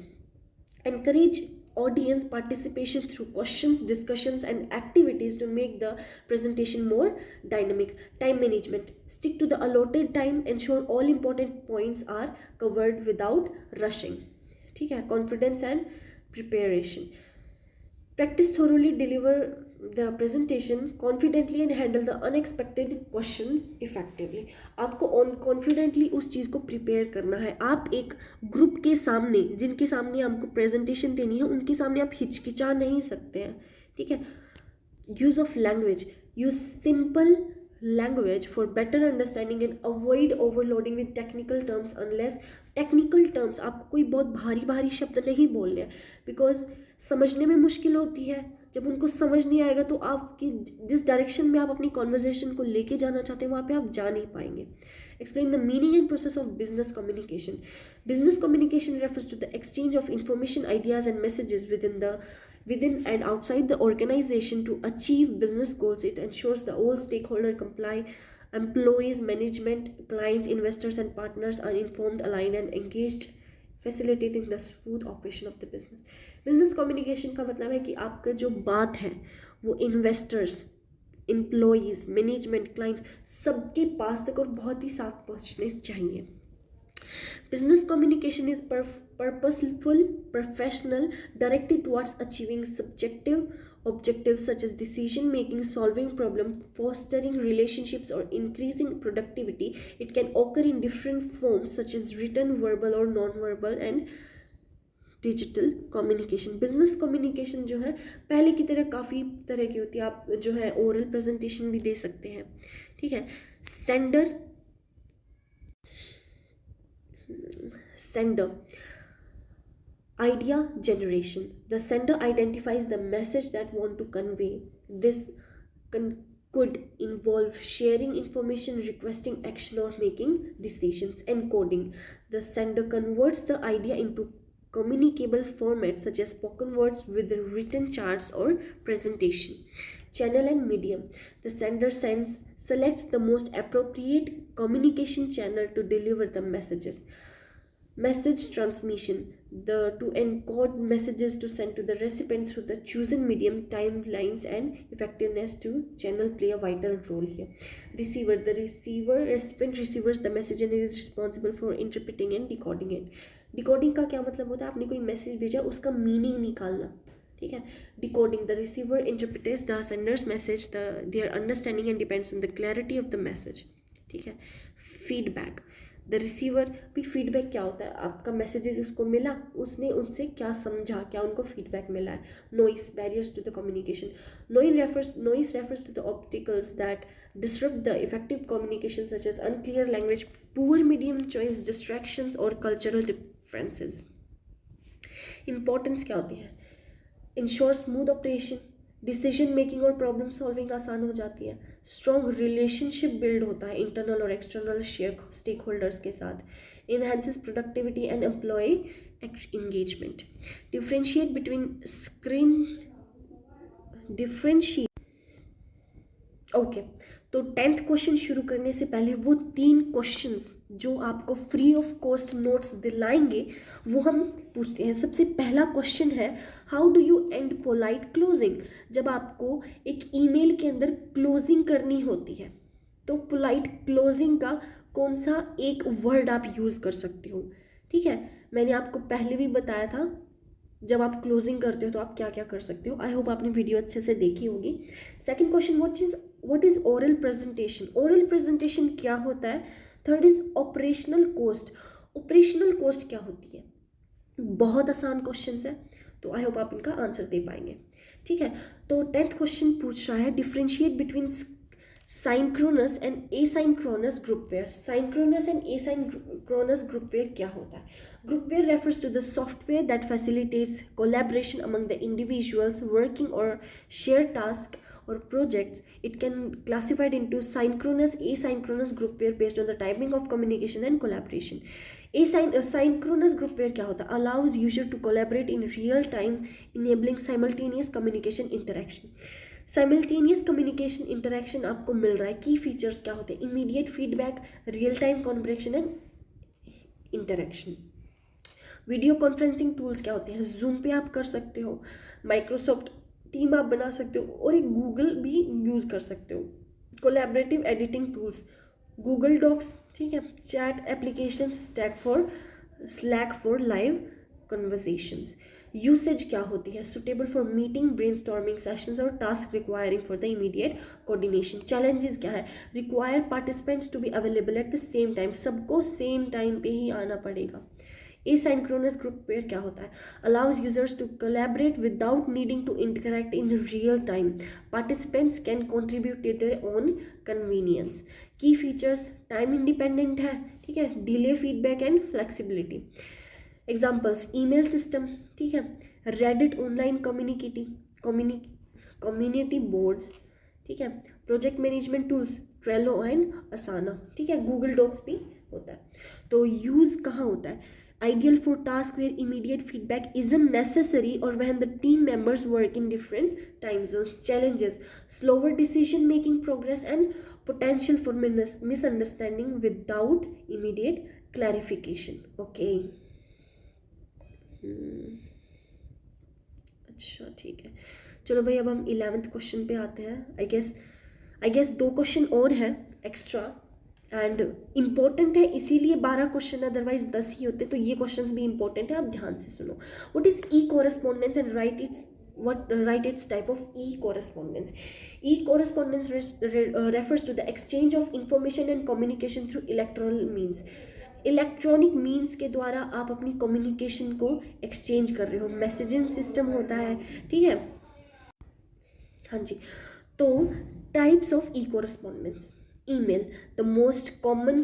Encourage audience participation through questions, discussions, and activities to make the presentation more dynamic. Time management. Stick to the allotted time. Ensure all important points are covered without rushing. ठीक है. Confidence and preparation. Practice thoroughly, deliver the presentation confidently and handle the unexpected question effectively. आपको confidently उस चीज़ को prepare करना है. आप एक group के सामने, जिनके सामने आपको प्रेजेंटेशन देनी है, उनके सामने आप हिचकिचा नहीं सकते हैं. ठीक है. Use of language. Use simple language for better understanding and avoid overloading with technical terms unless technical terms आपको कोई बहुत भारी भारी शब्द नहीं बोलने हैं, बिकॉज समझने में मुश्किल होती है. जब उनको समझ नहीं आएगा तो आपकी जिस डायरेक्शन में आप अपनी कॉन्वर्जेशन को लेके जाना चाहते हैं वहाँ पे आप जा नहीं पाएंगे. Explain the meaning and process of business communication. Business communication refers to the exchange of information, ideas, and messages within and outside the organization to achieve business goals. It ensures the all stakeholder comply. Employees, management, clients, investors, and partners are informed, aligned, and engaged, facilitating the smooth operation of the business. Business communication का मतलब है कि आपका जो बात है वो investors, employees, management, client सबके पास तक और बहुत ही साफ पहुंचने चाहिए. Business communication is purposeful, professional, directed towards achieving subjective objectives such as decision making, solving problems, fostering relationships, or increasing productivity. It can occur in different forms such as written, verbal, or non-verbal, and digital communication. Business communication जो है पहले की तरह काफ़ी तरह की होती है. आप जो है ओरल प्रेजेंटेशन भी दे सकते हैं. ठीक है. Sender idea generation. The sender identifies the message that want to convey. This could involve sharing information, requesting action, or making decisions. Encoding. The sender converts the idea into communicable formats such as spoken words with written charts or presentation. Channel and medium. The sender selects the most appropriate communication channel to deliver the messages. Message transmission. To encode messages to send to the recipient through the chosen medium, timelines, and effectiveness to channel play a vital role here. Receiver. The recipient receives the message and is responsible for interpreting and decoding it. Decoding का क्या मतलब होता है? आपने कोई message भेजा, उसका meaning निकालना. ठीक है. Decoding. The receiver interprets the Sanders message, their understanding and depends on the clarity of the message. ठीक है. फीडबैक. द रिसीवर भी फीडबैक क्या होता है? आपका मैसेजेस उसको मिला, उसने उनसे क्या समझा, क्या उनको फीडबैक मिला है. Noise. Barriers to the communication. Noise refers to the obstacles that disrupt the effective communication such as unclear language, poor medium choice, distractions, or cultural differences. Importance क्या होती है? Ensure smooth operation. Decision making और problem solving आसान हो जाती है. Strong relationship build होता है इंटरनल और एक्सटर्नल स्टेक होल्डर्स के साथ. Enhances productivity and employ engagement. Differentiate between okay. तो 10th क्वेश्चन शुरू करने से पहले वो 3 क्वेश्चंस जो आपको फ्री ऑफ कॉस्ट नोट्स दिलाएंगे वो हम पूछते हैं. सबसे पहला क्वेश्चन है, how do you and polite closing. जब आपको एक ईमेल के अंदर क्लोजिंग करनी होती है तो पोलाइट क्लोजिंग का कौन सा एक वर्ड आप यूज़ कर सकते हो. ठीक है. मैंने आपको पहले भी बताया था जब आप क्लोजिंग करते हो तो आप क्या क्या कर सकते हो. आई होप आपने वीडियो अच्छे से देखी होगी. Second question, what is oral presentation. Oral presentation क्या होता है. Third is operational cost. Operational cost क्या होती है. बहुत आसान क्वेश्चन है, तो आई होप आप इनका आंसर दे पाएंगे. ठीक है. तो 10th क्वेश्चन पूछ रहा है, differentiate between synchronous and asynchronous groupware. Synchronous and asynchronous groupware क्या होता है. Groupware refers to the software that facilitates collaboration among the individuals working or shared tasks or projects. It can classified into synchronous, asynchronous groupware based on the timing of communication and collaboration. Synchronous groupware क्या होता है. Allows user to collaborate in real time, enabling simultaneous communication interaction. Simultaneous communication interaction आपको मिल रहा है. की features क्या होते हैं. Immediate feedback, real time conversation and interaction. Video conferencing tools क्या होते हैं, जूम पे आप कर सकते हो, माइक्रोसॉफ्ट टीम आप बना सकते हो, और एक गूगल भी यूज़ कर सकते हो। Collaborative editing tools, Google Docs, ठीक है, chat application, Slack for live conversations. Usage क्या होती है, suitable for meeting, brainstorming sessions और task requiring for the immediate coordination. Challenges क्या है, require participants to be available at the same time, सबको same time पे ही आना पड़ेगा। एसिंक्रोनस ग्रुप पेयर क्या होता है, allows users to collaborate without needing to interact in real time, participants can contribute to their own convenience. Key features, time independent है, ठीक है, delay feedback and flexibility. Examples, email system, ठीक है, Reddit online community boards, ठीक है, project management tools, Trello and Asana, ठीक है, Google docs भी होता है। तो यूज़ कहाँ होता है, ideal for task where immediate feedback isn't necessary or when the team members work in different time zones. Challenges, slower decision making progress and potential for misunderstanding without immediate clarification. Okay. अच्छा ठीक है, चलो भाई अब हम 11th question पे आते हैं। आई गेस 2 क्वेश्चन और हैं एक्स्ट्रा एंड इम्पोर्टेंट है, इसीलिए 12 क्वेश्चन, अदरवाइज 10 ही होते। तो ये क्वेश्चंस भी इंपॉर्टेंट है, आप ध्यान से सुनो। What is e correspondence and write its type of e correspondence. E correspondence refers to the exchange of information and communication through electronic means. Electronic means के द्वारा आप अपनी कम्युनिकेशन को एक्सचेंज कर रहे हो, मैसेजिंग सिस्टम होता है, ठीक है। हाँ जी, तो types of e correspondence. email, the most common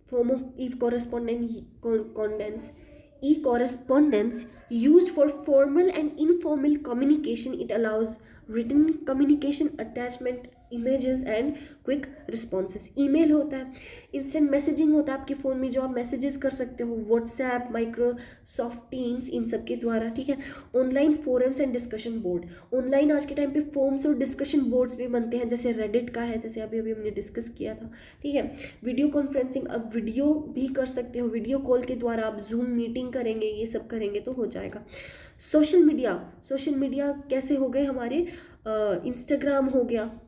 form of e-correspondence used for formal and informal communication. It allows written communication, attachment, images and quick responses. Email होता है, इंस्टेंट मैसेजिंग होता है, आपके फ़ोन में जो आप मैसेजेस कर सकते हो, व्हाट्सएप, माइक्रोसॉफ्ट टीम्स, इन सब के द्वारा, ठीक है। Online forums and discussion board, online आज के टाइम पे फोरम्स और डिस्कशन बोर्ड्स भी बनते हैं, जैसे रेडिट का है, जैसे अभी अभी हमने डिस्कस किया था, ठीक है। वीडियो कॉन्फ्रेंसिंग, अब वीडियो भी कर सकते हो, वीडियो कॉल के द्वारा आप जूम मीटिंग करेंगे, ये सब करेंगे तो हो जाएगा। सोशल मीडिया कैसे हो गए हमारे, इंस्टाग्राम हो गया,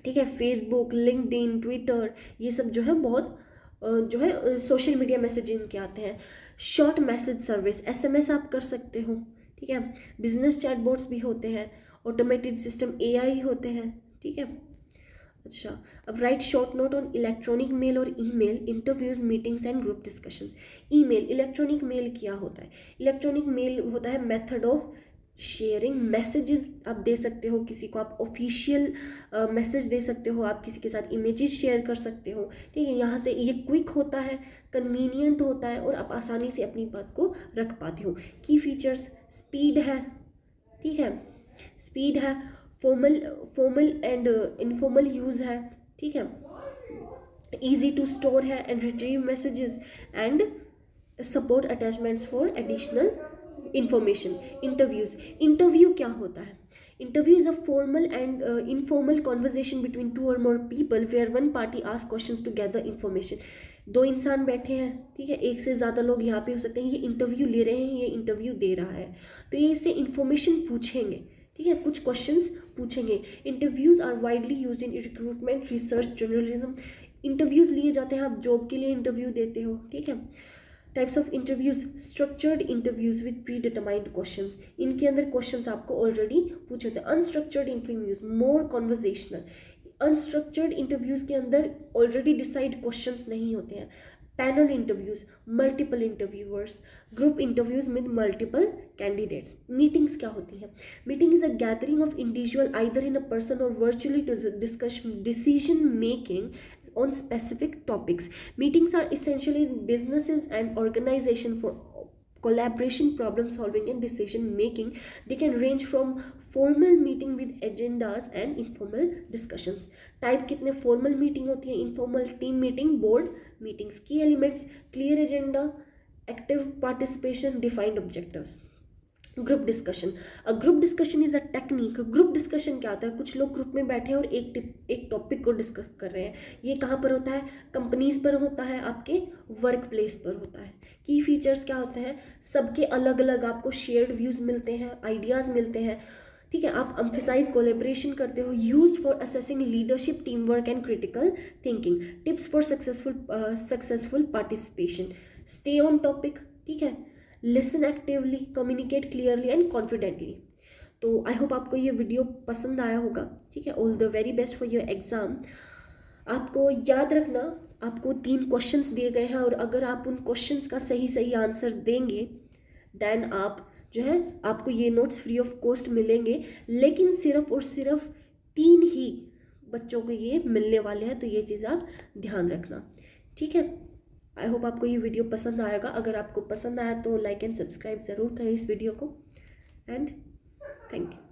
ठीक है, फेसबुक, लिंक्डइन, ट्विटर, ये सब जो है बहुत जो है सोशल मीडिया मैसेजिंग के आते हैं। शॉर्ट मैसेज सर्विस, एसएमएस आप कर सकते हो, ठीक है। बिजनेस चैटबॉट्स भी होते हैं, ऑटोमेटेड सिस्टम एआई होते हैं, ठीक है। अच्छा, अब write short note on electronic mail और email, interviews, meetings and group discussions. Email, electronic mail क्या होता है, इलेक्ट्रॉनिक मेल होता है मेथड ऑफ शेयरिंग मैसेजेस, आप दे सकते हो किसी को, आप ऑफिशियल मैसेज दे सकते हो, आप किसी के साथ इमेजेस शेयर कर सकते हो, ठीक है। यहाँ से ये क्विक होता है, कन्वीनियंट होता है और आप आसानी से अपनी बात को रख पाते हो। की फीचर्स, स्पीड है, ठीक है, स्पीड है, फॉर्मल एंड इनफॉर्मल यूज़ है, ठीक है, ईजी टू स्टोर है and retrieve messages and support attachments for additional information. Interview क्या होता है, interview is a formal and informal conversation between 2 or more people where one party ask questions to gather information. 2 इंसान बैठे हैं, ठीक है, एक से ज़्यादा लोग यहाँ पे हो सकते हैं, ये इंटरव्यू ले रहे हैं, ये इंटरव्यू दे रहा है, तो ये इससे इंफॉर्मेशन पूछेंगे, ठीक है, कुछ क्वेश्चंस पूछेंगे। Interviews are widely used in recruitment, research, journalism. Interviews लिए जाते हैं, आप जॉब के लिए इंटरव्यू देते हो, ठीक है। Types of interviews, structured interviews with predetermined questions, इनके अंदर क्वेश्चंस आपको ऑलरेडी पूछे होते हैं। Unstructured interviews, more conversational. Unstructured interviews के अंदर ऑलरेडी डिसाइड क्वेश्चंस नहीं होते हैं। Panel interviews, multiple interviewers, group interviews with multiple candidates. Meetings क्या होती है, meeting is a gathering of individual either in a person और virtually to discuss decision making on specific topics. Meetings are essentially businesses and organization for collaboration, problem solving and decision making. They can range from formal meeting with agendas and informal discussions. Type कितने formal meeting होती है, informal team meeting, board meetings. Key elements, clear agenda, active participation, defined objectives. Group discussion. A group discussion is a technique. Group discussion क्या होता है, कुछ लोग group में बैठे हैं और एक टॉपिक को डिस्कस कर रहे हैं। ये कहाँ पर होता है, कंपनीज पर होता है, आपके वर्क प्लेस पर होता है। की फीचर्स क्या होते हैं, सबके अलग अलग आपको शेयर्ड व्यूज़ मिलते हैं, आइडियाज़ मिलते हैं, ठीक है। आप एम्फेसाइज कोलेब्रेशन करते हो। Use for assessing leadership, team work and critical thinking. Tips for successful participation. Stay on topic, ठीक है। Listen actively, communicate clearly and confidently. तो आई होप आपको ये वीडियो पसंद आया होगा, ठीक है। All the very best for your exam. आपको याद रखना, आपको 3 क्वेश्चंस दिए गए हैं और अगर आप उन क्वेश्चंस का सही सही आंसर देंगे देन आप जो है आपको ये नोट्स फ्री ऑफ कॉस्ट मिलेंगे। लेकिन सिर्फ और सिर्फ 3 ही बच्चों को ये मिलने वाले हैं, तो ये चीज़ आप ध्यान रखना, ठीक है। आई होप आपको ये वीडियो पसंद आएगा। अगर आपको पसंद आया तो लाइक एंड सब्सक्राइब ज़रूर करें इस वीडियो को। And thank you.